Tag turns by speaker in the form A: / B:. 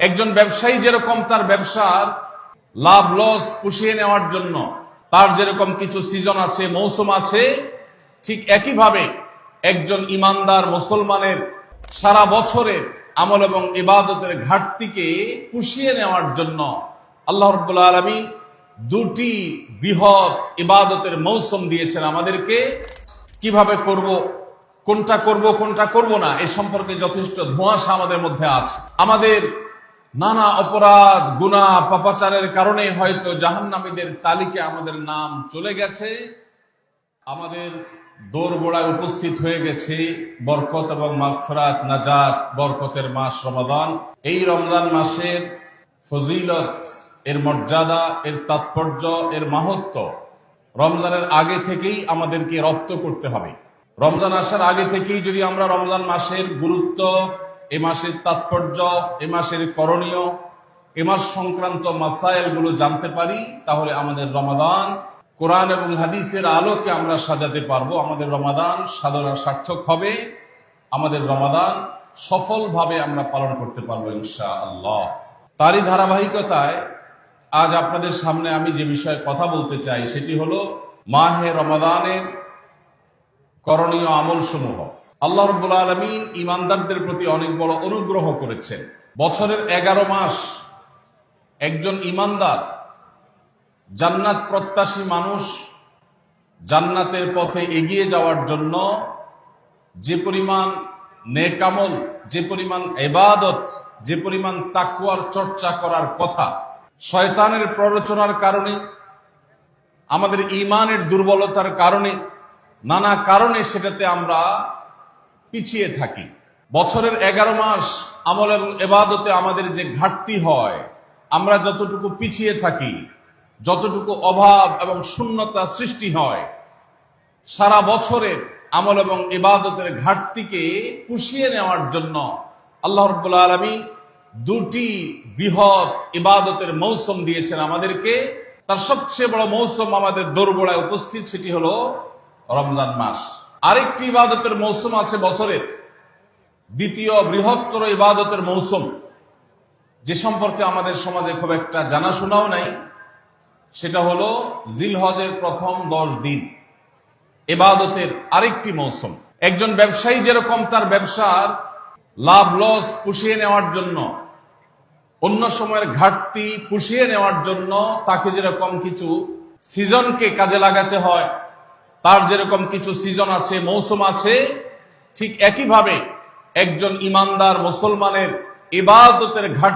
A: একজন ব্যবসায়ী যেরকম তার ব্যবসার লাভ লস পুষিয়ে নেওয়ার জন্য তার যেরকম কিছু সিজন আছে, মৌসুম আছে, ঠিক একইভাবে একজন ইমানদার মুসলমানের সারা বছরের আমল এবং ইবাদতের ঘাটতিকে পুষিয়ে নেওয়ার জন্য আল্লাহ রাব্বুল আলামিন দুটি বৃহৎ ইবাদতের মৌসুম দিয়েছেন আমাদেরকে। কিভাবে করব, কোনটা করব কোনটা করব না, এ সম্পর্কে যথেষ্ট ধোঁয়াশা আমাদের মধ্যে আছে। আমাদের নানা অপরাধ, গুনাহ, পাপাচারের কারণে হয়তো জাহান্নামীদের তালিকায় আমাদের নাম চলে গেছে। আমাদের দোরগোড়ায় উপস্থিত হয়ে গেছে বরকত এবং মাগফিরাত, নাজাত, বরকতের মাস রমাদান। এই রমজান মাসের ফজিলত, এর মর্যাদা, এর তাৎপর্য, এর মাহাত্ম্য রমজানের আগে থেকেই আমাদেরকে রপ্ত করতে হবে। রমজান আসার আগে থেকেই যদি আমরা রমজান মাসের গুরুত্ব, এ মাসের তাৎপর্য, এ মাসের করণীয়, এ মাস সংক্রান্ত মাসাইলগুলো জানতে পারি, তাহলে আমাদের রমাদান কোরআন এবং হাদিসের আলোকে আমরা সাজাতে পারবো। আমাদের রমাদান সাধনা সার্থক হবে, আমাদের রমাদান সফলভাবে আমরা পালন করতে পারবো ইনশাআল্লাহ। তারই ধারাবাহিকতায় আজ আপনাদের সামনে আমি যে বিষয়ে কথা বলতে চাই সেটি হলো মাহে রমাদানের করণীয় আমলসমূহ। আল্লাহ রাব্বুল আলামিন ঈমানদারদের প্রতি অনেক বড় অনুগ্রহ করেছেন। বছরের 11 মাস একজন ঈমানদার, জান্নাত প্রত্যাশী মানুষ জান্নাতের পথে এগিয়ে যাওয়ার জন্য যে পরিমাণ নেক আমল, যে পরিমাণ ইবাদত, যে পরিমাণ তাকওয়ার চর্চা করার কথা, শয়তানের প্ররোচনার কারণে, আমাদের ঈমানের দুর্বলতার কারণে, নানা কারণে সেটাতে আমরা পিছিয়ে থাকি। বছরের 11 মাস আমল এবং ইবাদতে আমাদের যে ঘাটতি হয়, আমরা যতটুকু পিছিয়ে থাকি, যতটুকু অভাব এবং শূন্যতা সৃষ্টি হয়, সারা বছরের আমল এবং ইবাদতের ঘাটতিকে পুষিয়ে নেওয়ার জন্য আল্লাহ রাব্বুল আলামিন দুটি বৃহৎ ইবাদতের মৌসুম দিয়েছেন আমাদেরকে। তার সবচেয়ে বড় মৌসুম আমাদের দোরগোড়ায় উপস্থিত, সেটি হলো রমজান মাস। আরেকটি ইবাদতের মৌসুম আছে বছরের, দ্বিতীয় বৃহত্তর ইবাদতের মৌসুম, যে সম্পর্কে আমাদের সমাজে খুব একটা জানাশোনাও নাই, সেটা হলো জিলহজের প্রথম 10 দিন, ইবাদতের আরেকটি মৌসুম। একজন ব্যবসায়ী যেরকম তার ব্যবসার লাভ লস পুষিয়ে নেওয়ার জন্য, অন্য সময়ের ঘাটতি পুষিয়ে নেওয়ার জন্য তাকে যেরকম কিছু সিজনকে কাজে লাগাতে হয়, তার যেরকম কিছু সিজন আছে, মৌসুম আছে, ঠিক একইভাবে একজন ইমানদার মুসলমানের ইবাদতের ঘাটতি